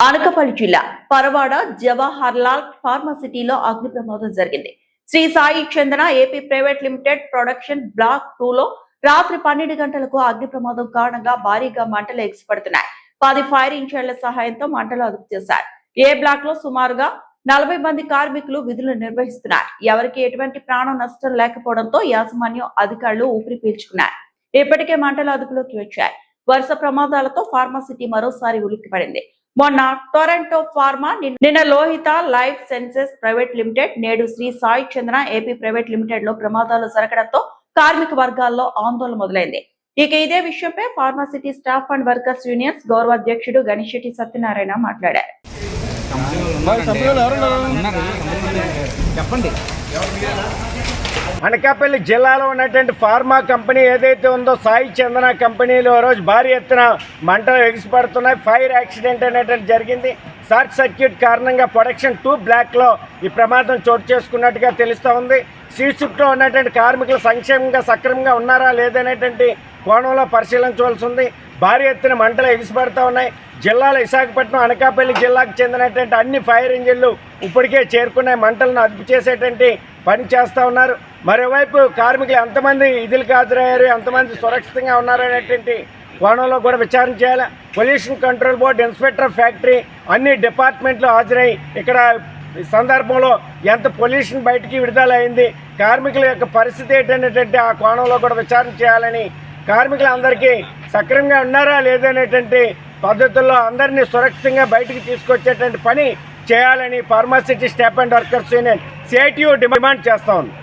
అనకాపల్లి జిల్లా పరవాడ జవహర్లాల్ ఫార్మాసిటీలో అగ్ని ప్రమాదం జరిగింది. Shri Sai Chandana AP private limited production block 2 లో రాత్రి 12 గంటలకు అగ్ని ప్రమాదం కారణంగా భారీగా మంటలు ఎగిసిపడుతున్నాయి. 10 ఫైర్ ఇంజన్ల సహాయంతో మంటలు అదుపు చేశారు. ఏ బ్లాక్ లో సుమారుగా 40 మంది కార్మికులు విధులు నిర్వహిస్తున్నారు. ఎవరికి ఎటువంటి ప్రాణ నష్టం లేకపోవడంతో యాజమాన్యం అధికారులు ఊపిరి పీల్చుకున్నారు. ఇప్పటికే మంటలు అదుపులోకి వచ్చాయి. వరుస ప్రమాదాలతో ఫార్మాసిటీ మరోసారి ఉలిక్కిపడింది. మొన్న టొరంటో ఫార్మా, నిన్న Lohitha life sciences private limited, నేడు Sri Sai Chandra AP private limited లో ప్రమాదాలు జరగడంతో కార్మిక వర్గాల్లో ఆందోళన మొదలైంది. ఇక ఇదే విషయంపై pharma city staff and workers unions గౌరవ అధ్యక్షుడు గణేశెట్టి సత్యనారాయణ మాట్లాడారు. అనకాపల్లి జిల్లాలో ఉన్నటువంటి ఫార్మా కంపెనీ ఏదైతే ఉందో సాయి చందన కంపెనీలో రోజు భారీ ఎత్తున మంటలు ఎగిసిపడుతున్నాయి. ఫైర్ యాక్సిడెంట్ అనేటువంటి జరిగింది. షార్ట్ సర్క్యూట్ కారణంగా ప్రొడక్షన్ 2 బ్లాక్లో ఈ ప్రమాదం చోటు చేసుకున్నట్టుగా తెలుస్తూ ఉంది. సీ షిఫ్ట్లో ఉన్నటువంటి కార్మికులు సంక్షేమంగా సక్రమంగా ఉన్నారా లేదనేటువంటి కోణంలో పరిశీలించవలసి ఉంది. భారీ ఎత్తున మంటలు ఎగిసిపడుతూ ఉన్నాయి. జిల్లాలో విశాఖపట్నం, అనకాపల్లి జిల్లాకు చెందినటువంటి అన్ని ఫైర్ ఇంజిన్లు ఇప్పటికే చేరుకున్నాయి. మంటలను అదుపు చేసేటువంటి పని చేస్తూ ఉన్నారు. మరోవైపు కార్మికులు ఎంతమంది విధులకు హాజరయ్యారు, ఎంతమంది సురక్షితంగా ఉన్నారనేటువంటి కోణంలో కూడా విచారణ చేయాలి. Pollution control board, inspector of factory అన్ని డిపార్ట్మెంట్లు హాజరై ఇక్కడ సందర్భంలో ఎంత పొల్యూషన్ బయటికి విడుదలైంది, కార్మికుల యొక్క పరిస్థితి ఏంటనేటువంటి ఆ కోణంలో కూడా విచారణ చేయాలని, కార్మికులందరికీ సక్రమంగా ఉన్నారా లేదనేటువంటి పద్ధతుల్లో అందరినీ సురక్షితంగా బయటికి తీసుకొచ్చేటువంటి పని చేయాలని pharma city staff and workers union CITU demand చేస్తూ ఉంది.